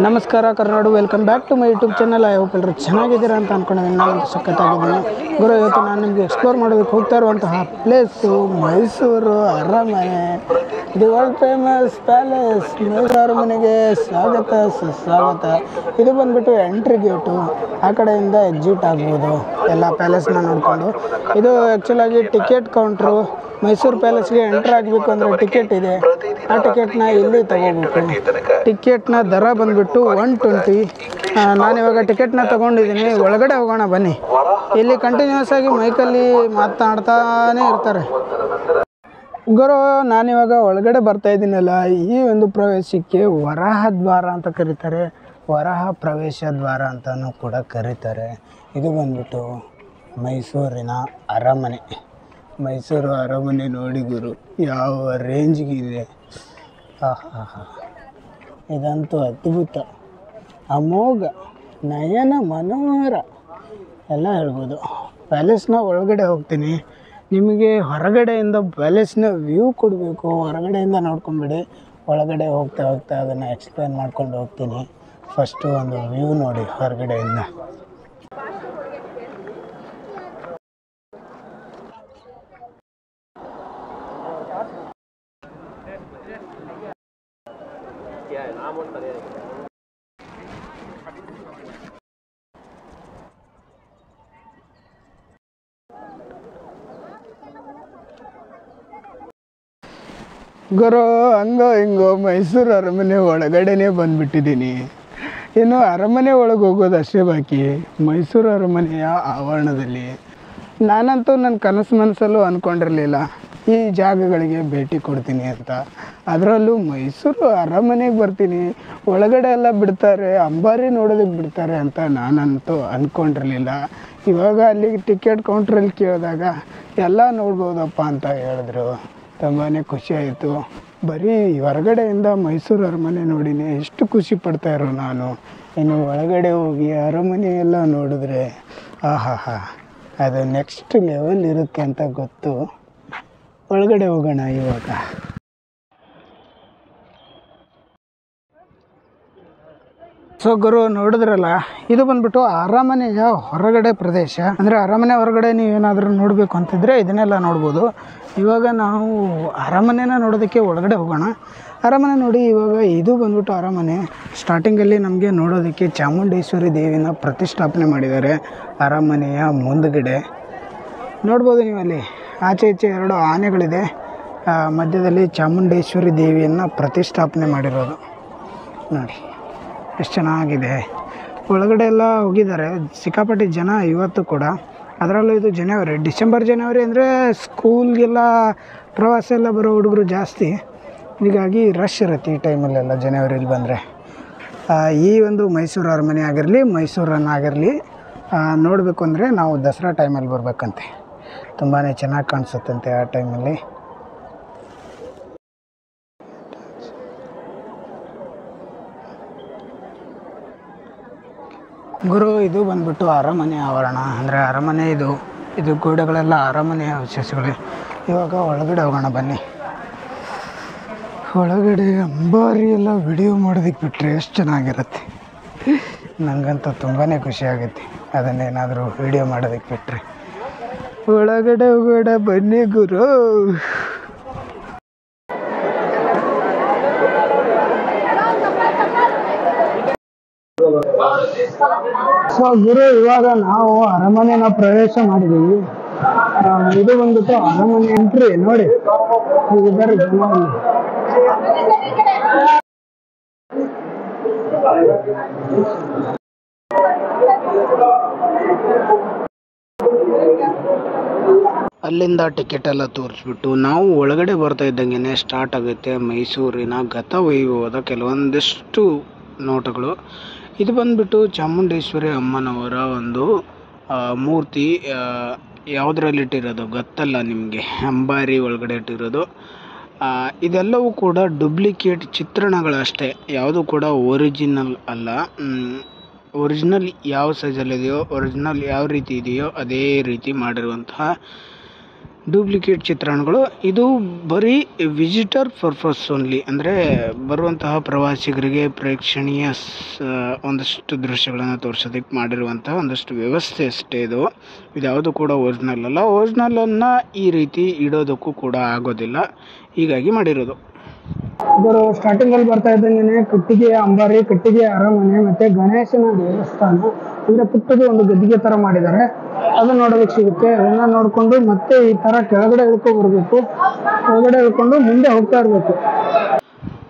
ನಮಸ್ಕಾರ ಕರ್ನಾಡು, welcome back to my YouTube channel. I hope ಎಲ್ಲರೂ ಚೆನ್ನಾಗಿದ್ದೀರಾ ಅಂತ ಅಂದ್ಕೊಂಡಿದ್ದೀನಿ. ನಾನಂತೂ ಸಖತ್ತಾಗಿದ್ದೀನಿ ಗುರು. ಇವತ್ತು ನಾನು ನಿಮಗೆ ಎಕ್ಸ್ಪ್ಲೋರ್ ಮಾಡೋದಕ್ಕೆ ಹೋಗ್ತಾ ಇರುವಂತಹ ಪ್ಲೇಸು ಮೈಸೂರು ಅರಮನೆ, the world famous palace. Mysuru ಅರಮನೆಗೆ ಸ್ವಾಗತ ಸುಸ್ವಾಗತ. ಇದು ಬಂದುಬಿಟ್ಟು ಎಂಟ್ರಿ ಗೇಟು. ಆ ಕಡೆಯಿಂದ ಎಕ್ಸಿಟ್ ಆಗ್ಬೋದು ಎಲ್ಲ ಪ್ಯಾಲೇಸ್ನ ನೋಡಿಕೊಂಡು. ಇದು ಆ್ಯಕ್ಚುಲಾಗಿ ಟಿಕೆಟ್ ಕೌಂಟ್ರು. ಮೈಸೂರು ಪ್ಯಾಲೇಸ್ಗೆ ಎಂಟ್ರ್ ಆಗಬೇಕು ಅಂದರೆ ಟಿಕೆಟ್ ಇದೆ. ಆ ಟಿಕೆಟ್ನ ಇಲ್ಲಿ ತಗೋಬೇಕು. ಟಿಕೆಟ್ನ ದರ ಬಂದುಬಿಟ್ಟು 120. ನಾನಿವಾಗ ಟಿಕೆಟ್ನ ತೊಗೊಂಡಿದ್ದೀನಿ. ಒಳಗಡೆ ಹೋಗೋಣ ಬನ್ನಿ. ಇಲ್ಲಿ ಕಂಟಿನ್ಯೂಸ್ ಆಗಿ ಮೈಕಲ್ಲಿ ಮಾತನಾಡ್ತಾನೇ ಇರ್ತಾರೆ ಗುರು. ನಾನಿವಾಗ ಒಳಗಡೆ ಬರ್ತಾಯಿದ್ದೀನಲ್ಲ, ಈ ಒಂದು ಪ್ರವೇಶಕ್ಕೆ ವರಾಹ ದ್ವಾರ ಅಂತ ಕರೀತಾರೆ, ವರಾಹ ಪ್ರವೇಶ ದ್ವಾರ ಅಂತಲೂ ಕೂಡ ಕರೀತಾರೆ. ಇದು ಬಂದುಬಿಟ್ಟು ಮೈಸೂರಿನ ಅರಮನೆ. ಮೈಸೂರು ಅರಮನೆ ನೋಡಿ ಗುರು, ಯಾವ ರೇಂಜ್ಗಿದೆ. ಇದಂತೂ ಅದ್ಭುತ, ಅಮೋಘ, ನಯನ ಮನೋಹರ ಎಲ್ಲ ಹೇಳ್ಬೋದು. ಪ್ಯಾಲೇಸ್ನ ಒಳಗಡೆ ಹೋಗ್ತೀನಿ. ನಿಮಗೆ ಹೊರಗಡೆಯಿಂದ ಪ್ಯಾಲೇಸ್ನ ವ್ಯೂ ಕೊಡಬೇಕು, ಹೊರಗಡೆಯಿಂದ ನೋಡ್ಕೊಂಬಿಡಿ. ಒಳಗಡೆ ಹೋಗ್ತಾ ಹೋಗ್ತಾ ಅದನ್ನು ಎಕ್ಸ್ಪ್ಲೇನ್ ಮಾಡ್ಕೊಂಡು ಹೋಗ್ತೀನಿ. ಫಸ್ಟು ಒಂದು ವ್ಯೂ ನೋಡಿ ಹೊರಗಡೆಯಿಂದ. ಗುರು, ಹಂಗೋ ಹಿಂಗೋ ಮೈಸೂರು ಅರಮನೆ ಒಳಗಡೆನೇ ಬಂದುಬಿಟ್ಟಿದ್ದೀನಿ. ಇನ್ನು ಅರಮನೆ ಒಳಗೆ ಹೋಗೋದು ಅಷ್ಟೇ ಬಾಕಿ. ಮೈಸೂರು ಅರಮನೆಯ ಆವರಣದಲ್ಲಿ ನಾನಂತೂ ನನ್ನ ಕನಸು ಮನಸ್ಸಲ್ಲೂ ಅಂದ್ಕೊಂಡಿರಲಿಲ್ಲ ಈ ಜಾಗಗಳಿಗೆ ಭೇಟಿ ಕೊಡ್ತೀನಿ ಅಂತ. ಅದರಲ್ಲೂ ಮೈಸೂರು ಅರಮನೆಗೆ ಬರ್ತೀನಿ, ಒಳಗಡೆ ಎಲ್ಲ ಬಿಡ್ತಾರೆ, ಅಂಬಾರಿ ನೋಡೋದಕ್ಕೆ ಬಿಡ್ತಾರೆ ಅಂತ ನಾನಂತೂ ಅಂದ್ಕೊಂಡಿರಲಿಲ್ಲ. ಇವಾಗ ಅಲ್ಲಿಗೆ ಟಿಕೆಟ್ ಕೌಂಟ್ರಲ್ಲಿ ಕೇಳಿದಾಗ ಎಲ್ಲ ನೋಡ್ಬೋದಪ್ಪ ಅಂತ ಹೇಳಿದ್ರು. ತುಂಬಾ ಖುಷಿ ಆಯಿತು. ಬರೀ ಹೊರಗಡೆಯಿಂದ ಮೈಸೂರು ಅರಮನೆ ನೋಡಿನೇ ಎಷ್ಟು ಖುಷಿ ಪಡ್ತಾಯಿರೋ ನಾನು. ಇನ್ನು ಒಳಗಡೆ ಹೋಗಿ ಅರಮನೆ ಎಲ್ಲ ನೋಡಿದ್ರೆ ಅದು ನೆಕ್ಸ್ಟ್ ಲೆವೆಲ್ ಇರುತ್ತೆ ಅಂತ ಗೊತ್ತು. ಒಳಗಡೆ ಹೋಗೋಣ ಇವಾಗ. ಸೊ ಗುರು, ನೋಡಿದ್ರಲ್ಲ, ಇದು ಬಂದುಬಿಟ್ಟು ಅರಮನೆಯ ಹೊರಗಡೆ ಪ್ರದೇಶ. ಅಂದರೆ ಅರಮನೆ ಹೊರಗಡೆ ನೀವೇನಾದರೂ ನೋಡಬೇಕು ಅಂತಿದ್ರೆ ಇದನ್ನೆಲ್ಲ ನೋಡ್ಬೋದು. ಇವಾಗ ನಾವು ಅರಮನೆನ ನೋಡೋದಕ್ಕೆ ಒಳಗಡೆ ಹೋಗೋಣ. ಅರಮನೆ ನೋಡಿ, ಇವಾಗ ಇದು ಬಂದ್ಬಿಟ್ಟು ಅರಮನೆ. ಸ್ಟಾರ್ಟಿಂಗಲ್ಲಿ ನಮಗೆ ನೋಡೋದಕ್ಕೆ ಚಾಮುಂಡೇಶ್ವರಿ ದೇವಿನ ಪ್ರತಿಷ್ಠಾಪನೆ ಮಾಡಿದ್ದಾರೆ ಅರಮನೆಯ ಮುಂದುಗಡೆ. ನೋಡ್ಬೋದು ನೀವು ಅಲ್ಲಿ ಆಚೆ ಈಚೆ 2 ಆನೆಗಳಿದೆ. ಮಧ್ಯದಲ್ಲಿ ಚಾಮುಂಡೇಶ್ವರಿ ದೇವಿಯನ್ನು ಪ್ರತಿಷ್ಠಾಪನೆ ಮಾಡಿರೋದು ನೋಡಿ, ಎಷ್ಟು ಚೆನ್ನಾಗಿದೆ. ಒಳಗಡೆ ಎಲ್ಲ ಹೋಗಿದ್ದಾರೆ ಸಿಕ್ಕಾಪಟ್ಟೆ ಜನ ಇವತ್ತು ಕೂಡ. ಅದರಲ್ಲೂ ಇದು ಡಿಸೆಂಬರ್ ಜನವರಿ ಅಂದರೆ ಸ್ಕೂಲ್ಗೆಲ್ಲ ಪ್ರವಾಸ ಎಲ್ಲ ಬರೋ ಹುಡುಗರು ಜಾಸ್ತಿ. ಹೀಗಾಗಿ ರಶ್ ಇರುತ್ತೆ ಈ ಟೈಮಲ್ಲೆಲ್ಲ ಜನವರಿಲಿ ಬಂದರೆ. ಈ ಒಂದು ಮೈಸೂರು ಅರಮನೆ ಆಗಿರಲಿ, ಮೈಸೂರನ್ನಾಗಿರಲಿ ನೋಡಬೇಕು ಅಂದರೆ ನಾವು ದಸರಾ ಟೈಮಲ್ಲಿ ಬರಬೇಕಂತೆ. ತುಂಬಾ ಚೆನ್ನಾಗಿ ಕಾಣಿಸುತ್ತಂತೆ ಆ ಟೈಮಲ್ಲಿ. ಗುರು, ಇದು ಬಂದುಬಿಟ್ಟು ಅರಮನೆ ಆವರಣ. ಅಂದರೆ ಅರಮನೆ ಇದು ಗೋಡೆಗಳೆಲ್ಲ ಅರಮನೆಯ ಅವಶೇಷಗಳೇ. ಇವಾಗ ಒಳಗಡೆ ಹೋಗೋಣ ಬನ್ನಿ. ಒಳಗಡೆ ಅಂಬಾರಿ ಎಲ್ಲ ವಿಡಿಯೋ ಮಾಡೋದಕ್ಕೆ ಬಿಟ್ಟರೆ ಎಷ್ಟು ಚೆನ್ನಾಗಿರುತ್ತೆ. ನನಗಂತೂ ತುಂಬಾ ಖುಷಿ ಆಗುತ್ತೆ ಅದನ್ನೇನಾದರೂ ವಿಡಿಯೋ ಮಾಡೋದಕ್ಕೆ ಬಿಟ್ಟರೆ. ಒಳಗಡೆ ಹೋಗೋಣ ಬನ್ನಿ ಗುರು. ಸೊ ಗುರು, ಇವಾಗ ನಾವು ಅರಮನೆನ ಪ್ರವೇಶ ಮಾಡಿದ್ದೀವಿ. ಇದು ಬಂದ್ಬಿಟ್ಟು ಅರಮನೆ ಎಂಟ್ರಿ ನೋಡಿ. ಇದ್ದಾರೆ ಜನ ಇಲ್ಲಿ. ಅಲ್ಲಿಂದ ಟಿಕೆಟ್ ಎಲ್ಲ ತೋರಿಸ್ಬಿಟ್ಟು ನಾವು ಒಳಗಡೆ ಬರ್ತಾ ಇದ್ದಂಗೆ ಸ್ಟಾರ್ಟ್ ಆಗುತ್ತೆ ಮೈಸೂರಿನ ಗತವೈಭವದ ಕೆಲವೊಂದಿಷ್ಟು ನೋಟಗಳು. ಇದು ಬಂದುಬಿಟ್ಟು ಚಾಮುಂಡೇಶ್ವರಿ ಅಮ್ಮನವರ ಒಂದು ಮೂರ್ತಿ. ಯಾವುದರಲ್ಲಿ ಇಟ್ಟಿರೋದು ಗೊತ್ತಲ್ಲ ನಿಮಗೆ, ಅಂಬಾರಿ ಒಳಗಡೆ ಇಟ್ಟಿರೋದು. ಇದೆಲ್ಲವೂ ಕೂಡ ಡೂಪ್ಲಿಕೇಟ್ ಚಿತ್ರಣಗಳಷ್ಟೇ, ಯಾವುದು ಕೂಡ ಒರಿಜಿನಲ್ ಅಲ್ಲ. ಒರಿಜಿನಲ್ ಯಾವ ಸೈಜಲ್ಲಿದೆಯೋ, ಒರಿಜಿನಲ್ ಯಾವ ರೀತಿ ಇದೆಯೋ ಅದೇ ರೀತಿ ಮಾಡಿರುವಂತಹ ಡೂಪ್ಲಿಕೇಟ್ ಚಿತ್ರಣಗಳು. ಇದು ಬರೀ ವಿಸಿಟರ್ ಪರ್ಪಸ್ ಓನ್ಲಿ, ಅಂದರೆ ಬರುವಂತಹ ಪ್ರವಾಸಿಗರಿಗೆ ಪ್ರೇಕ್ಷಣೀಯ ಒಂದಷ್ಟು ದೃಶ್ಯಗಳನ್ನು ತೋರಿಸೋದಕ್ಕೆ ಮಾಡಿರುವಂತಹ ಒಂದಷ್ಟು ವ್ಯವಸ್ಥೆ ಅಷ್ಟೇ ಇದು. ಇದ್ಯಾವುದು ಕೂಡ ಒರಿಜಿನಲ್ ಅಲ್ಲ. ಒರಿಜಿನಲನ್ನು ಈ ರೀತಿ ಇಡೋದಕ್ಕೂ ಕೂಡ ಆಗೋದಿಲ್ಲ, ಹೀಗಾಗಿ ಮಾಡಿರೋದು. ಇವರು ಸ್ಟಾರ್ಟಿಂಗಲ್ಲಿ ಬರ್ತಾ ಇದ್ದಂಗೆ ಕಟ್ಟಿಗೆ ಅಂಬಾರಿ, ಕಟ್ಟಿಗೆ ಅರಮನೆ ಮತ್ತು ಗಣೇಶನ ದೇವಸ್ಥಾನ ಅಂದರೆ ಪುಟ್ಟದು ಒಂದು ಗದ್ದಿಗೆ ಥರ ಮಾಡಿದ್ದಾರೆ. ಅದನ್ನು ನೋಡೋದಕ್ಕೆ ಸಿಗುತ್ತೆ. ಅದನ್ನು ನೋಡಿಕೊಂಡು ಮತ್ತೆ ಈ ಥರ ಕೆಳಗಡೆ ಇಳ್ಕೊಂಡು ಬರಬೇಕು. ಕೆಳಗಡೆ ಇಳ್ಕೊಂಡು ಮುಂದೆ ಹೋಗ್ತಾ ಇರಬೇಕು.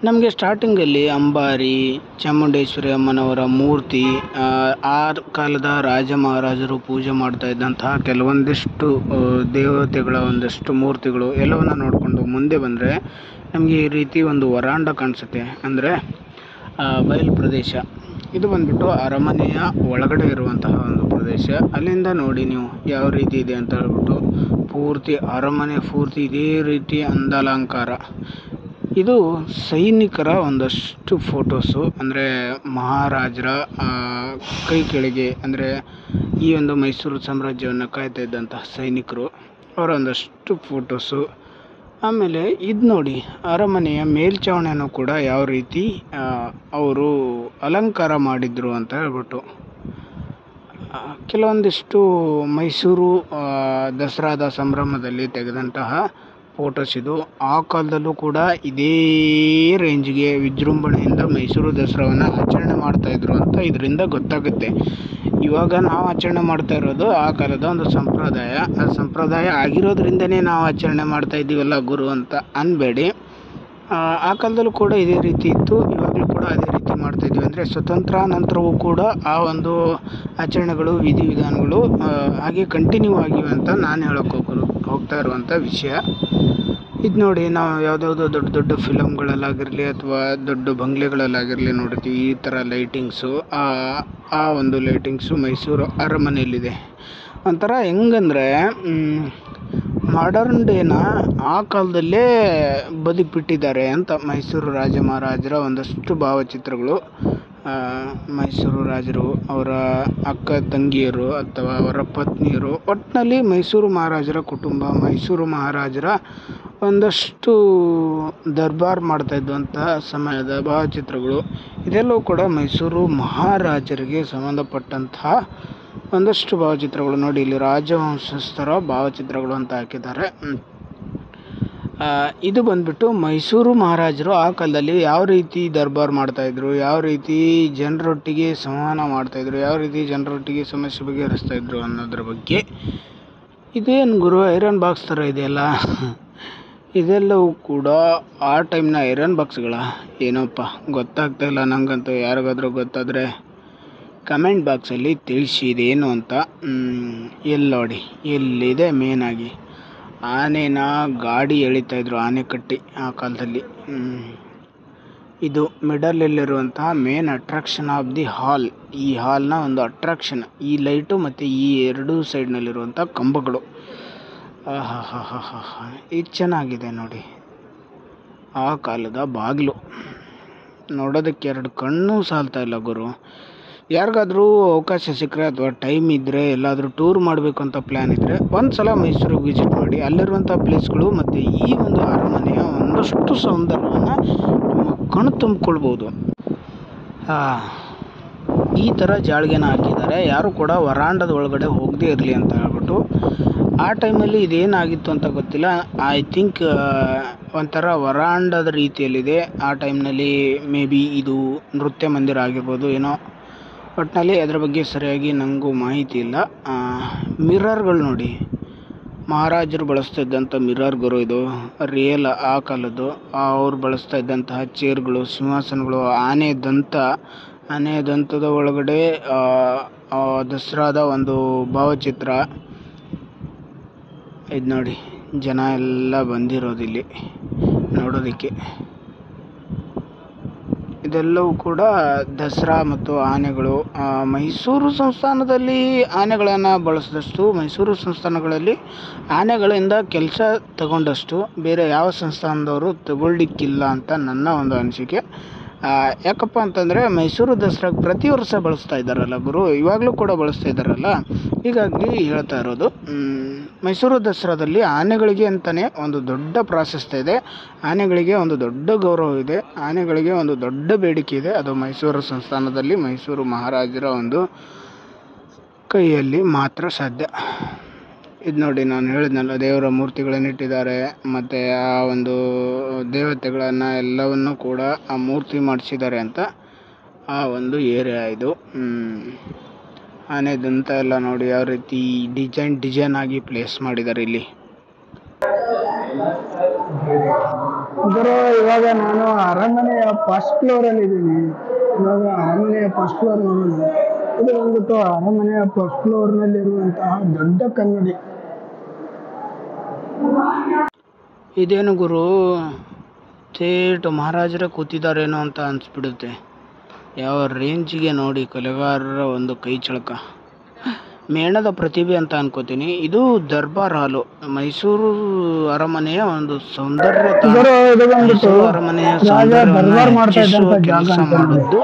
ನಮಗೆ ಸ್ಟಾರ್ಟಿಂಗಲ್ಲಿ ಅಂಬಾರಿ, ಚಾಮುಂಡೇಶ್ವರಿ ಅಮ್ಮನವರ ಮೂರ್ತಿ, ಆ ಕಾಲದ ರಾಜ ಮಹಾರಾಜರು ಪೂಜೆ ಮಾಡ್ತಾ ಇದ್ದಂತಹ ಕೆಲವೊಂದಿಷ್ಟು ದೇವತೆಗಳ ಒಂದಷ್ಟು ಮೂರ್ತಿಗಳು ಎಲ್ಲವನ್ನು ನೋಡಿಕೊಂಡು ಮುಂದೆ ಬಂದರೆ ನಮಗೆ ಈ ರೀತಿ ಒಂದು ವರಾಂಡ ಕಾಣಿಸುತ್ತೆ, ಅಂದರೆ ಬಯಲು ಪ್ರದೇಶ. ಇದು ಬಂದ್ಬಿಟ್ಟು ಅರಮನೆಯ ಒಳಗಡೆ ಇರುವಂತಹ ಒಂದು ಪ್ರದೇಶ. ಅಲ್ಲಿಂದ ನೋಡಿ ನೀವು ಯಾವ ರೀತಿ ಇದೆ ಅಂತ ಹೇಳ್ಬಿಟ್ಟು ಪೂರ್ತಿ ಅರಮನೆ ಪೂರ್ತಿ ಇದೇ ರೀತಿ ಅಂದಾಲಂಕಾರ. ಇದು ಸೈನಿಕರ ಒಂದಷ್ಟು ಫೋಟೋಸು, ಅಂದರೆ ಮಹಾರಾಜರ ಕೈ ಕೆಳಗೆ, ಅಂದರೆ ಈ ಒಂದು ಮೈಸೂರು ಸಾಮ್ರಾಜ್ಯವನ್ನು ಕಾಯ್ತಾ ಇದ್ದಂತಹ ಸೈನಿಕರು ಅವರ ಒಂದಷ್ಟು ಫೋಟೋಸು. ಆಮೇಲೆ ಇದು ನೋಡಿ, ಅರಮನೆಯ ಮೇಲ್ಛಾವಣಿಯನ್ನು ಕೂಡ ಯಾವ ರೀತಿ ಅವರು ಅಲಂಕಾರ ಮಾಡಿದರು ಅಂತ ಹೇಳ್ಬಿಟ್ಟು ಕೆಲವೊಂದಿಷ್ಟು ಮೈಸೂರು ದಸರಾದ ಸಂಭ್ರಮದಲ್ಲಿ ತೆಗೆದಂತಹ ಫೋಟೋಸ್ ಇದು. ಆ ಕಾಲದಲ್ಲೂ ಕೂಡ ಇದೇ ರೇಂಜ್ಗೆ ವಿಜೃಂಭಣೆಯಿಂದ ಮೈಸೂರು ದಸರಾವನ್ನು ಆಚರಣೆ ಮಾಡ್ತಾಯಿದ್ರು ಅಂತ ಇದರಿಂದ ಗೊತ್ತಾಗುತ್ತೆ. ಇವಾಗ ನಾವು ಆಚರಣೆ ಮಾಡ್ತಾ ಇರೋದು ಆ ಕಾಲದ ಒಂದು ಸಂಪ್ರದಾಯ. ಆ ಸಂಪ್ರದಾಯ ಆಗಿರೋದ್ರಿಂದನೇ ನಾವು ಆಚರಣೆ ಮಾಡ್ತಾ ಇದ್ದೀವಲ್ಲ ಗುರು ಅಂತ ಅನ್ಬೇಡಿ. ಆ ಕಾಲದಲ್ಲೂ ಕೂಡ ಇದೇ ರೀತಿ ಇತ್ತು, ಇವಾಗಲೂ ಕೂಡ ಅದೇ ರೀತಿ ಮಾಡ್ತಾಯಿದ್ದೀವಿ. ಅಂದರೆ ಸ್ವತಂತ್ರ ನಂತರವೂ ಕೂಡ ಆ ಒಂದು ಆಚರಣೆಗಳು, ವಿಧಿವಿಧಾನಗಳು ಹಾಗೆ ಕಂಟಿನ್ಯೂ ಆಗಿವೆ ಅಂತ ನಾನು ಹೇಳೋಕ್ಕೆ ಹೋಗ್ತಾ ಇರುವಂಥ ವಿಷಯ. ಇದು ನೋಡಿ, ನಾವು ಯಾವುದ್ಯಾವುದೋ ದೊಡ್ಡ ದೊಡ್ಡ ಫಿಲಮ್ಗಳಲ್ಲಾಗಿರಲಿ ಅಥವಾ ದೊಡ್ಡ ಬಂಗ್ಲೆಗಳಲ್ಲಾಗಿರಲಿ ನೋಡ್ತೀವಿ ಈ ಥರ ಲೈಟಿಂಗ್ಸು. ಆ ಒಂದು ಲೈಟಿಂಗ್ಸು ಮೈಸೂರು ಅರಮನೆಯಲ್ಲಿದೆ. ಒಂಥರ ಹೆಂಗಂದರೆ ಮಾಡರ್ನ್ ಡೇನ ಆ ಕಾಲದಲ್ಲೇ ಬದುಕಿಬಿಟ್ಟಿದ್ದಾರೆ ಅಂತ. ಮೈಸೂರು ರಾಜ ಮಹಾರಾಜರ ಒಂದಷ್ಟು ಭಾವಚಿತ್ರಗಳು, ಮೈಸೂರು ರಾಜರು, ಅವರ ಅಕ್ಕ ತಂಗಿಯರು ಅಥವಾ ಅವರ ಪತ್ನಿಯರು, ಒಟ್ಟಿನಲ್ಲಿ ಮೈಸೂರು ಮಹಾರಾಜರ ಕುಟುಂಬ, ಮೈಸೂರು ಮಹಾರಾಜರ ಒಂದಷ್ಟು ದರ್ಬಾರ್ ಮಾಡ್ತಾ ಇದ್ದಂತಹ ಸಮಯದ ಭಾವಚಿತ್ರಗಳು. ಇದೆಲ್ಲವೂ ಕೂಡ ಮೈಸೂರು ಮಹಾರಾಜರಿಗೆ ಸಂಬಂಧಪಟ್ಟಂತಹ ಒಂದಷ್ಟು ಭಾವಚಿತ್ರಗಳು. ನೋಡಿ, ಇಲ್ಲಿ ರಾಜವಂಶಸ್ಥರ ಭಾವಚಿತ್ರಗಳು ಅಂತ ಹಾಕಿದ್ದಾರೆ. ಇದು ಬಂದ್ಬಿಟ್ಟು ಮೈಸೂರು ಮಹಾರಾಜರು ಆ ಕಾಲದಲ್ಲಿ ಯಾವ ರೀತಿ ದರ್ಬಾರ್ ಮಾಡ್ತಾಯಿದ್ರು, ಯಾವ ರೀತಿ ಜನರೊಟ್ಟಿಗೆ ಸಂವಹನ ಮಾಡ್ತಾಯಿದ್ರು, ಯಾವ ರೀತಿ ಜನರೊಟ್ಟಿಗೆ ಸಮಸ್ಯೆ ಬಗೆಹರಿಸ್ತಾಯಿದ್ರು ಅನ್ನೋದ್ರ ಬಗ್ಗೆ. ಇದೇನು ಗುರು ಐರನ್ ಬಾಕ್ಸ್ ಥರ ಇದೆಯಲ್ಲ, ಇದೆಲ್ಲವೂ ಕೂಡ ಆ ಟೈಮ್ನ ಐರನ್ ಬಾಕ್ಸ್ಗಳ ಏನಪ್ಪ ಗೊತ್ತಾಗ್ತಾ ಇಲ್ಲ ನನಗಂತೂ. ಯಾರಿಗಾದ್ರೂ ಗೊತ್ತಾದರೆ ಕಮೆಂಟ್ ಬಾಕ್ಸಲ್ಲಿ ತಿಳಿಸಿ ಇದೇನು ಅಂತ. ಎಲ್ಲಿ ನೋಡಿ, ಎಲ್ಲಿದೆ ಮೇನಾಗಿ ಆನೆನ ಗಾಡಿ ಎಳಿತಾಯಿದ್ರು, ಆನೆ ಕಟ್ಟಿ ಆ ಕಾಲದಲ್ಲಿ. ಇದು ಮಿಡಲಲ್ಲಿರುವಂತಹ main attraction of the hall. ಈ ಹಾಲ್ನ ಒಂದು ಅಟ್ರಾಕ್ಷನ್ ಈ ಲೈಟು ಮತ್ತು ಈ ಎರಡೂ ಸೈಡ್ನಲ್ಲಿರುವಂಥ ಕಂಬಗಳು. ಇದು ಚೆನ್ನಾಗಿದೆ ನೋಡಿ. ಆ ಕಾಲದ ಬಾಗಿಲು ನೋಡೋದಕ್ಕೆ ಎರಡು ಕಣ್ಣು ಸಾಲ್ತಾ ಇಲ್ಲ ಗುರು. ಯಾರಿಗಾದ್ರೂ ಅವಕಾಶ ಸಿಕ್ಕರೆ ಅಥವಾ ಟೈಮ್ ಇದ್ದರೆ ಎಲ್ಲಾದರೂ ಟೂರ್ ಮಾಡಬೇಕು ಅಂತ ಪ್ಲ್ಯಾನ್ ಇದ್ದರೆ ಒಂದು ಸಲ ಮೈಸೂರಿಗೆ ವಿಸಿಟ್ ಮಾಡಿ. ಅಲ್ಲಿರುವಂಥ ಪ್ಲೇಸ್ಗಳು ಮತ್ತು ಈ ಒಂದು ಅರಮನೆಯ ಒಂದಷ್ಟು ಸೌಂದರ್ಯವನ್ನು ನಿಮ್ಮ ಕಣ್ಣು ತುಂಬಿಕೊಳ್ಬೋದು. ಈ ಥರ ಜಾಳ್ಗೆನ ಹಾಕಿದ್ದಾರೆ. ಯಾರು ಕೂಡ ವರಾಂಡದ ಒಳಗಡೆ ಹೋಗದೇ ಇರಲಿ ಅಂತ ಹೇಳ್ಬಿಟ್ಟು. ಆ ಟೈಮಲ್ಲಿ ಇದೇನಾಗಿತ್ತು ಅಂತ ಗೊತ್ತಿಲ್ಲ. ಐ ಥಿಂಕ್ ಒಂಥರ ವರಾಂಡದ ರೀತಿಯಲ್ಲಿದೆ. ಆ ಟೈಮ್ನಲ್ಲಿ ಮೇ ಬಿ ಇದು ನೃತ್ಯ ಮಂದಿರ ಆಗಿರ್ಬೋದು ಏನೋ. ಒಟ್ಟಿನಲ್ಲಿ ಅದರ ಬಗ್ಗೆ ಸರಿಯಾಗಿ ನನಗೂ ಮಾಹಿತಿ ಇಲ್ಲ. ಮಿರರ್ಗಳು ನೋಡಿ, ಮಹಾರಾಜರು ಬಳಸ್ತಾ ಇದ್ದಂಥ ಮಿರರ್ಗಳು ಇದು ರಿಯಲ್ ಆ ಕಾಲದ್ದು. ಅವ್ರು ಬಳಸ್ತಾ ಇದ್ದಂತಹ ಚೇರ್ಗಳು, ಸಿಂಹಾಸನಗಳು, ಆನೆ ದಂತದ ಒಳಗಡೆ ದಸರಾದ ಒಂದು ಭಾವಚಿತ್ರ. ಇದು ನೋಡಿ, ಜನ ಎಲ್ಲ ಬಂದಿರೋದಿಲ್ಲಿ ನೋಡೋದಕ್ಕೆ. ಇದೆಲ್ಲವೂ ಕೂಡ ದಸರಾ ಮತ್ತು ಆನೆಗಳು. ಮೈಸೂರು ಸಂಸ್ಥಾನದಲ್ಲಿ ಆನೆಗಳನ್ನು ಬಳಸಿದಷ್ಟು, ಮೈಸೂರು ಸಂಸ್ಥಾನಗಳಲ್ಲಿ ಆನೆಗಳಿಂದ ಕೆಲಸ ತಗೊಂಡಷ್ಟು ಬೇರೆ ಯಾವ ಸಂಸ್ಥಾನದವರು ತಗೊಳ್ಳಿಕ್ಕಿಲ್ಲ ಅಂತ ನನ್ನ ಒಂದು ಅನಿಸಿಕೆ. ಯಾಕಪ್ಪ ಅಂತಂದರೆ ಮೈಸೂರು ದಸರಾಗೆ ಪ್ರತಿ ವರ್ಷ ಬಳಸ್ತಾ ಇದ್ದಾರಲ್ಲ ಗುರು, ಇವಾಗಲೂ ಕೂಡ ಬಳಸ್ತಾ ಇದ್ದಾರಲ್ಲ, ಹೀಗಾಗಿ ಹೇಳ್ತಾ ಇರೋದು. ಮೈಸೂರು ದಸರಾದಲ್ಲಿ ಆನೆಗಳಿಗೆ ಅಂತಲೇ ಒಂದು ದೊಡ್ಡ ಪ್ರಾಶಸ್ತ್ಯ ಇದೆ, ಆನೆಗಳಿಗೆ ಒಂದು ದೊಡ್ಡ ಗೌರವ ಇದೆ, ಆನೆಗಳಿಗೆ ಒಂದು ದೊಡ್ಡ ಬೇಡಿಕೆ ಇದೆ. ಅದು ಮೈಸೂರು ಸಂಸ್ಥಾನದಲ್ಲಿ ಮೈಸೂರು ಮಹಾರಾಜರ ಒಂದು ಕೈಯಲ್ಲಿ ಮಾತ್ರ ಸಾಧ್ಯ. ಇದು ನೋಡಿ, ನಾನು ಹೇಳಿದ್ನಲ್ಲ, ದೇವರ ಮೂರ್ತಿಗಳನ್ನು ಇಟ್ಟಿದ್ದಾರೆ, ಮತ್ತು ಆ ಒಂದು ದೇವತೆಗಳನ್ನು ಎಲ್ಲವನ್ನು ಕೂಡ ಆ ಮೂರ್ತಿ ಮಾಡಿಸಿದ್ದಾರೆ ಅಂತ ಆ ಒಂದು ಏರಿಯಾ ಇದು. ಆನೆದಂತ ಎಲ್ಲ ನೋಡಿ ಯಾವ ರೀತಿ ಡಿಸೈನ್ ಆಗಿ ಪ್ಲೇಸ್ ಮಾಡಿದ್ದಾರೆ ಇಲ್ಲಿ. ಇವಾಗ ನಾನು ಅರಮನೆಯ ಫಸ್ಟ್ ಫ್ಲೋರಲ್ಲಿ ಇದ್ದೀನಿ. ಇವಾಗ ಅರಮನೆಯ ಫಸ್ಟ್ ಫ್ಲೋರ್ ನೋಡೋಣ. ಇದು ಬಂದ್ಬಿಟ್ಟು ಅರಮನೆಯ ಫಸ್ಟ್ ಫ್ಲೋರ್ನಲ್ಲಿರುವಂತಹ ದೊಡ್ಡ ಕನ್ನಡಿ. ಇದೇನು ಗುರು, ಥೇಟ್ ಮಹಾರಾಜರೇ ಕೂತಿದ್ದಾರೇನೋ ಅಂತ ಅನಿಸ್ಬಿಡುತ್ತೆ. ಯಾವ ರೇಂಜಿಗೆ ನೋಡಿ ಕಲೆಗಾರರ ಒಂದು ಕೈ ಚಳಕ, ಮೇಣದ ಪ್ರತಿಭೆ ಅಂತ ಅನ್ಕೋತೀನಿ. ಇದು ದರ್ಬಾರ್ ಹಾಲು, ಮೈಸೂರು ಅರಮನೆಯ ಒಂದು ಸೌಂದರ್ಯ ಮೈಸೂರು ಅರಮನೆಯ ಸೌಂದರ್ಯವನ್ನು ಕೆಲಸ ಮಾಡಿದ್ದು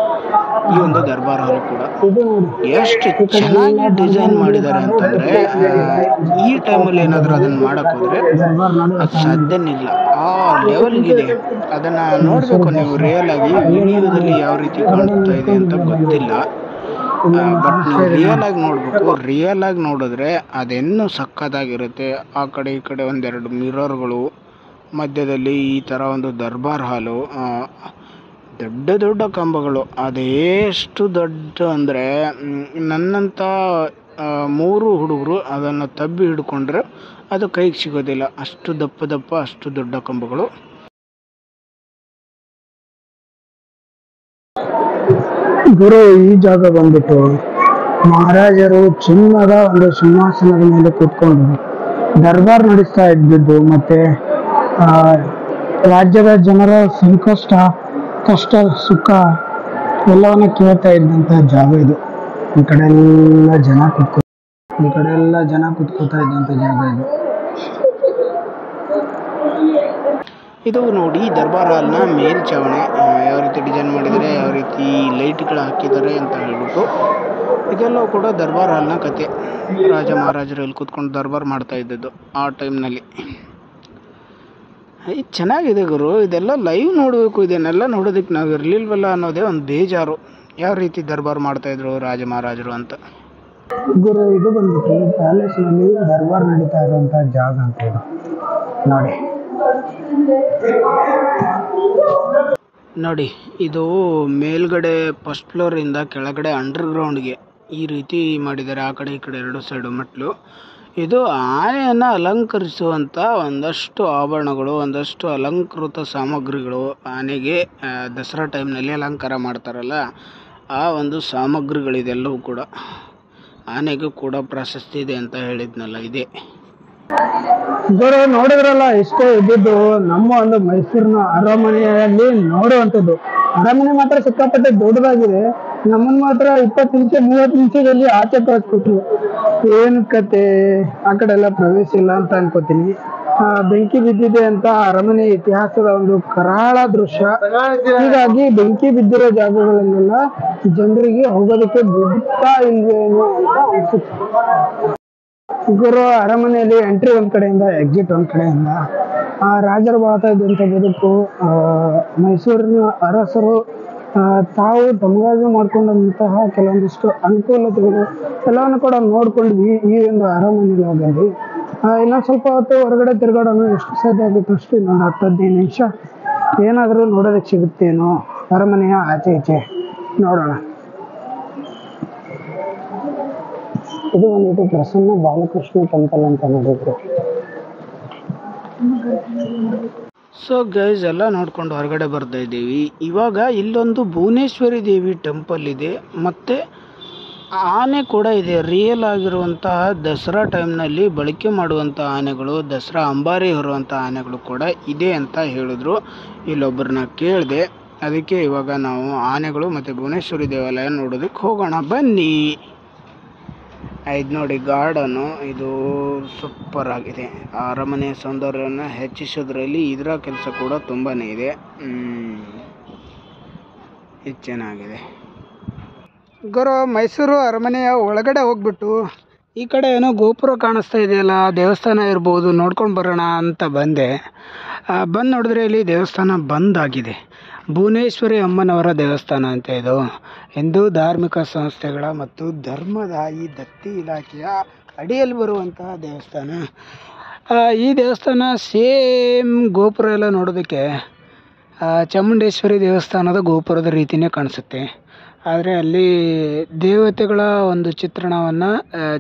ಈ ಒಂದು ದರ್ಬಾರ್ ಹಾಲು ಕೂಡ. ಎಷ್ಟು ಚೆನ್ನಾಗಿ ಡಿಸೈನ್ ಮಾಡಿದ್ದಾರೆ ಅಂತಂದ್ರೆ, ಈ ಟೈಮಲ್ಲಿ ಏನಾದರೂ ಅದನ್ನ ಮಾಡಕ್ ಹೋದ್ರೆ ಅದು ಸಾಧ್ಯನೇ ಇಲ್ಲ, ಆ ಲೆವೆಲ್ಗಿದೆ. ಅದನ್ನ ನೋಡ್ಬೇಕು ನೀವು ರಿಯಲ್ ಆಗಿ. ವಿಡಿಯೋದಲ್ಲಿ ಯಾವ ರೀತಿ ಕಾಣ್ತಾ ಇದೆ ಅಂತ ಗೊತ್ತಿಲ್ಲ, ಬಟ್ ನೀವು ರಿಯಲ್ ಆಗಿ ನೋಡ್ಬೇಕು. ರಿಯಲ್ ಆಗಿ ನೋಡಿದ್ರೆ ಅದೆನ್ನೂ ಸಕ್ಕತ್ತಾಗಿರುತ್ತೆ. ಆ ಕಡೆ ಈ ಕಡೆ ಒಂದೆರಡು ಮಿರರ್ಗಳು, ಮಧ್ಯದಲ್ಲಿ ಈ ಥರ ಒಂದು ದರ್ಬಾರ್ ಹಾಲು, ದೊಡ್ಡ ದೊಡ್ಡ ಕಂಬಗಳು. ಅದೆಷ್ಟು ದೊಡ್ಡ ಅಂದರೆ ನನ್ನಂಥ 3 ಹುಡುಗರು ಅದನ್ನು ತಬ್ಬಿ ಹಿಡ್ಕೊಂಡ್ರೆ ಅದು ಕೈಗೆ ಸಿಗೋದಿಲ್ಲ, ಅಷ್ಟು ದಪ್ಪ ಅಷ್ಟು ದೊಡ್ಡ ಕಂಬಗಳು. ಗುರು, ಈ ಜಾಗ ಬಂದ್ಬಿಟ್ಟು ಮಹಾರಾಜರು ಚಿನ್ನದ ಒಂದು ಸಿಂಹಾಸನದ ಮೇಲೆ ಕೂತ್ಕೊಂಡು ದರ್ಬಾರ್ ನಡೆಸ್ತಾ ಇದ್ದಿದ್ದು, ಮತ್ತೆ ರಾಜ್ಯದ ಜನರ ಸಂಕಷ್ಟ, ಕಷ್ಟ, ಸುಖ ಎಲ್ಲವನ್ನ ಕೇಳ್ತಾ ಇದ್ದಂತ ಜಾಗ ಇದು. ಈ ಕಡೆ ಎಲ್ಲ ಜನ ಕುತ್ಕೋತಾ ಇದ್ದಂತ ಜಾಗ ಇದು. ಇದು ನೋಡಿ ದರ್ಬಾರ್ ಹಾಲ್ನ ಮೇಲ್ಛಾವಣಿ ಯಾವ ರೀತಿ ಡಿಸೈನ್ ಮಾಡಿದ್ದಾರೆ, ಯಾವ ರೀತಿ ಲೈಟ್ಗಳು ಹಾಕಿದ್ದಾರೆ ಅಂತ ಹೇಳ್ಬಿಟ್ಟು. ಇದೆಲ್ಲವೂ ಕೂಡ ದರ್ಬಾರ್ ಹಾಲ್ನ ಕತೆ. ರಾಜ ಮಹಾರಾಜರು ಇಲ್ಲಿ ಕೂತ್ಕೊಂಡು ದರ್ಬಾರ್ ಮಾಡ್ತಾ ಇದ್ದದ್ದು ಆ ಟೈಮ್ನಲ್ಲಿ. ಇದು ಚೆನ್ನಾಗಿದೆ ಗುರು, ಇದೆಲ್ಲ ಲೈವ್ ನೋಡಬೇಕು. ಇದನ್ನೆಲ್ಲ ನೋಡೋದಕ್ಕೆ ನಾವು ಇರಲಿಲ್ವಲ್ಲ ಅನ್ನೋದೇ ಒಂದು ಬೇಜಾರು. ಯಾವ ರೀತಿ ದರ್ಬಾರ್ ಮಾಡ್ತಾಯಿದ್ರು ರಾಜ ಮಹಾರಾಜರು ಅಂತ. ಗುರು, ಇದು ಬಂದ್ಬಿಟ್ಟು ಪ್ಯಾಲೇಸ್ನಲ್ಲಿ ದರ್ಬಾರ್ ನಡೀತಾ ಇರುವಂಥ ಜಾಗ ಅಂತ ಇದು ನೋಡಿ. ಇದು ಮೇಲ್ಗಡೆ ಫಸ್ಟ್ ಫ್ಲೋರಿಂದ ಕೆಳಗಡೆ ಅಂಡರ್ಗ್ರೌಂಡ್ಗೆ ಈ ರೀತಿ ಮಾಡಿದ್ದಾರೆ. ಆ ಕಡೆ ಈ ಕಡೆ 2 ಸೈಡು ಮೆಟ್ಲು. ಇದು ಆನೆಯನ್ನು ಅಲಂಕರಿಸುವಂಥ ಒಂದಷ್ಟು ಆಭರಣಗಳು, ಒಂದಷ್ಟು ಅಲಂಕೃತ ಸಾಮಗ್ರಿಗಳು. ಆನೆಗೆ ದಸರಾ ಟೈಮ್ನಲ್ಲಿ ಅಲಂಕಾರ ಮಾಡ್ತಾರಲ್ಲ, ಆ ಒಂದು ಸಾಮಗ್ರಿಗಳಿದೆಲ್ಲವೂ ಕೂಡ ಆನೆಗೂ ಕೂಡ ಪ್ರಾಶಸ್ತ್ಯ ಇದೆ ಅಂತ ಹೇಳಿದ್ನಲ್ಲ, ಇದೆ. ನೋಡಿದ್ರಲ್ಲ, ಇಷ್ಟೇ ಇದ್ದಿದ್ದು ನಮ್ಮ ಒಂದು ಮೈಸೂರಿನ ಅರಮನೆಯಲ್ಲಿ ನೋಡುವಂಥದ್ದು. ಅರಮನೆ ಮಾತ್ರ ಸಿಕ್ಕಾಪಟ್ಟೆ ದೊಡ್ಡದಾಗಿದೆ, ನಮ್ಮನ್ನು ಮಾತ್ರ 20 ನಿಮಿಷ 30 ನಿಮಿಷದಲ್ಲಿ ಆಚೆ ಕಳಿಸ್ಬಿಟ್ರು. ಏನು ಕತೆ, ಆ ಕಡೆ ಎಲ್ಲ ಪ್ರವೇಶ ಇಲ್ಲ ಅಂತ ಅನ್ಕೋತೀನಿ. ಬೆಂಕಿ ಬಿದ್ದಿದೆ ಅಂತ ಅರಮನೆ ಇತಿಹಾಸದ ಒಂದು ಕರಾಳ ದೃಶ್ಯ. ಹೀಗಾಗಿ ಬೆಂಕಿ ಬಿದ್ದಿರೋ ಜಾಗಗಳನ್ನೆಲ್ಲ ಜನರಿಗೆ ಹೋಗೋದಕ್ಕೆ ಬಿಡ್ತಾ ಇಲ್ವೇನೋ ಅಂತ ಅನ್ಸುತ್ತೆ. ಗುರು, ಅರಮನೆಯಲ್ಲಿ ಎಂಟ್ರಿ ಒಂದ್ ಕಡೆಯಿಂದ, ಎಕ್ಸಿಟ್ ಒಂದ್ ಕಡೆಯಿಂದ. ರಾಜರು ಬಾಳ್ತಾ ಇದ್ದಂಥ ಬದುಕು, ಮೈಸೂರಿನ ಅರಸರು ತಾವು ತಮಗಾಗಿ ಮಾಡ್ಕೊಂಡಂತಹ ಕೆಲವೊಂದಿಷ್ಟು ಅನುಕೂಲತೆಗಳು ಎಲ್ಲವನ್ನು ಕೂಡ ನೋಡ್ಕೊಂಡ್ವಿ ಈ ಒಂದು ಅರಮನೆಯಲ್ಲಿ ಹೋಗಿ. ಇನ್ನೊಂದು ಸ್ವಲ್ಪ ಹೊತ್ತು ಹೊರಗಡೆ ತಿರುಗಾಡೋಣ, ಎಷ್ಟು ಸಾಧ್ಯ ಆಗುತ್ತೆ ಅಷ್ಟು. ಇನ್ನೊಂದು 10-15 ನಿಮಿಷ ಏನಾದರೂ ನೋಡೋದಕ್ಕೆ ಸಿಗುತ್ತೇನೋ ಅರಮನೆಯ ಆಚೆ ಈಚೆ ನೋಡೋಣ. ಇದು ಬಂದ್ಬಿಟ್ಟು ಪ್ರಸನ್ನ ಬಾಲಕೃಷ್ಣ ಟೆಂಪಲ್ ಅಂತ ನೋಡಿದ್ರು. ಸೊ ಗೈಸ್, ಎಲ್ಲ ನೋಡ್ಕೊಂಡು ಹೊರಗಡೆ ಬರ್ತಾ ಇದ್ದೀವಿ. ಇವಾಗ ಇಲ್ಲೊಂದು ಭುವನೇಶ್ವರಿ ದೇವಿ ಟೆಂಪಲ್ ಇದೆ, ಮತ್ತು ಆನೆ ಕೂಡ ಇದೆ. ರಿಯಲ್ ಆಗಿರುವಂತಹ ದಸರಾ ಟೈಮ್ನಲ್ಲಿ ಬಳಕೆ ಮಾಡುವಂಥ ಆನೆಗಳು, ದಸರಾ ಅಂಬಾರಿ ಹೊರುವಂಥ ಆನೆಗಳು ಕೂಡ ಇದೆ ಅಂತ ಹೇಳಿದ್ರು. ಇಲ್ಲೊಬ್ಬರನ್ನ ಕೇಳಿದೆ, ಅದಕ್ಕೆ ಇವಾಗ ನಾವು ಆನೆಗಳು ಮತ್ತು ಭುವನೇಶ್ವರಿ ದೇವಾಲಯ ನೋಡೋದಕ್ಕೆ ಹೋಗೋಣ ಬನ್ನಿ. ಇದು ನೋಡಿ ಗಾರ್ಡನು, ಇದು ಸೂಪರ್ ಆಗಿದೆ. ಅರಮನೆಯ ಸೌಂದರ್ಯವನ್ನು ಹೆಚ್ಚಿಸೋದ್ರಲ್ಲಿ ಇದರ ಕೆಲಸ ಕೂಡ ತುಂಬಾ ಇದೆ. ಇದು ಚೆನ್ನಾಗಿದೆ ಗುರು. ಮೈಸೂರು ಅರಮನೆಯ ಒಳಗಡೆ ಹೋಗ್ಬಿಟ್ಟು ಈ ಕಡೆ ಏನೋ ಗೋಪುರ ಕಾಣಿಸ್ತಾ ಇದೆಯಲ್ಲ, ದೇವಸ್ಥಾನ ಇರ್ಬೋದು, ನೋಡ್ಕೊಂಡು ಬರೋಣ ಅಂತ ಬಂದೆ. ಬಂದು ನೋಡಿದ್ರೆ ಇಲ್ಲಿ ದೇವಸ್ಥಾನ ಬಂದಾಗಿದೆ. ಭುವನೇಶ್ವರಿ ಅಮ್ಮನವರ ದೇವಸ್ಥಾನ ಅಂತ ಇದು. ಹಿಂದೂ ಧಾರ್ಮಿಕ ಸಂಸ್ಥೆಗಳ ಮತ್ತು ಧರ್ಮದ ಈ ದತ್ತಿ ಇಲಾಖೆಯ ಅಡಿಯಲ್ಲಿ ಬರುವಂತಹ ದೇವಸ್ಥಾನ. ಈ ದೇವಸ್ಥಾನ ಸೇಮ್ ಗೋಪುರ ಎಲ್ಲ ನೋಡೋದಕ್ಕೆ ಚಾಮುಂಡೇಶ್ವರಿ ದೇವಸ್ಥಾನದ ಗೋಪುರದ ರೀತಿಯೇ ಕಾಣಿಸುತ್ತೆ. ಆದರೆ ಅಲ್ಲಿ ದೇವತೆಗಳ ಒಂದು ಚಿತ್ರಣವನ್ನು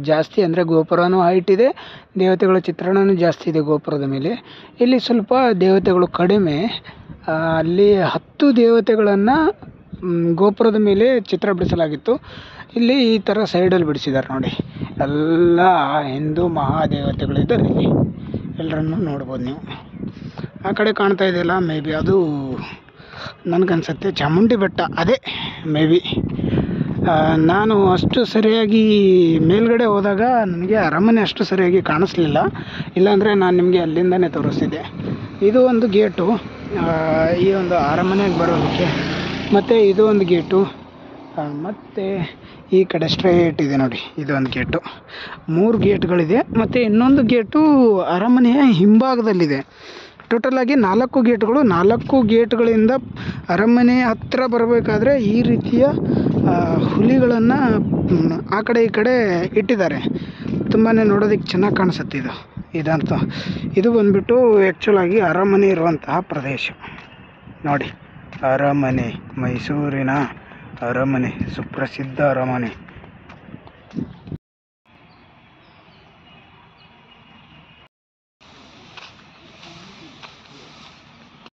ಜಾಸ್ತಿ, ಅಂದರೆ ಗೋಪುರನೂ ಹೈಟ್ ಇದೆ, ದೇವತೆಗಳ ಚಿತ್ರಣವೂ ಜಾಸ್ತಿ ಇದೆ ಗೋಪುರದ ಮೇಲೆ. ಇಲ್ಲಿ ಸ್ವಲ್ಪ ದೇವತೆಗಳು ಕಡಿಮೆ. ಅಲ್ಲಿ 10 ದೇವತೆಗಳನ್ನು ಗೋಪುರದ ಮೇಲೆ ಚಿತ್ರ ಬಿಡಿಸಲಾಗಿತ್ತು. ಇಲ್ಲಿ ಈ ಥರ ಸೈಡಲ್ಲಿ ಬಿಡಿಸಿದ್ದಾರೆ ನೋಡಿ. ಎಲ್ಲ ಹಿಂದೂ ಮಹಾದೇವತೆಗಳಿದ್ದಾರೆ ಇಲ್ಲಿ, ಎಲ್ಲರನ್ನೂ ನೋಡ್ಬೋದು ನೀವು. ಆ ಕಡೆ ಕಾಣ್ತಾ ಇದೆಯಲ್ಲ, ಮೇ ಬಿ ಅದು ನನಗನ್ಸುತ್ತೆ ಚಾಮುಂಡಿ ಬೆಟ್ಟ, ಅದೇ ಮೇ ಬಿ. ನಾನು ಅಷ್ಟು ಸರಿಯಾಗಿ ಮೇಲ್ಗಡೆ ಹೋದಾಗ ನನಗೆ ಅರಮನೆ ಅಷ್ಟು ಸರಿಯಾಗಿ ಕಾಣಿಸ್ಲಿಲ್ಲ, ಇಲ್ಲಾಂದರೆ ನಾನು ನಿಮಗೆ ಅಲ್ಲಿಂದನೇ ತೋರಿಸ್ತಿದ್ದೆ. ಇದು ಒಂದು ಗೇಟು ಈ ಒಂದು ಅರಮನೆಗೆ ಬರೋದಕ್ಕೆ, ಮತ್ತು ಇದು ಒಂದು ಗೇಟು, ಮತ್ತು ಈ ಕಡೆ ಸ್ಟ್ರೈಟ್ ಇದೆ ನೋಡಿ, ಇದು ಒಂದು ಗೇಟು. 3 ಗೇಟ್ಗಳಿದೆ. ಮತ್ತು ಇನ್ನೊಂದು ಗೇಟು ಅರಮನೆಯ ಹಿಂಭಾಗದಲ್ಲಿದೆ. ಟೋಟಲಾಗಿ 4 ಗೇಟ್ಗಳು. 4 ಗೇಟ್ಗಳಿಂದ ಅರಮನೆ ಹತ್ತಿರ ಬರಬೇಕಾದ್ರೆ ಈ ರೀತಿಯ ಹುಲಿಗಳನ್ನು ಆ ಕಡೆ ಈ ಕಡೆ ಇಟ್ಟಿದ್ದಾರೆ. ತುಂಬಾ ನೋಡೋದಕ್ಕೆ ಚೆನ್ನಾಗಿ ಕಾಣಿಸುತ್ತೆ ಇದಂತೂ. ಇದು ಬಂದುಬಿಟ್ಟು ಆ್ಯಕ್ಚುಲಾಗಿ ಅರಮನೆ ಇರುವಂತಹ ಪ್ರದೇಶ ನೋಡಿ. ಅರಮನೆ, ಮೈಸೂರಿನ ಅರಮನೆ, ಸುಪ್ರಸಿದ್ಧ ಅರಮನೆ.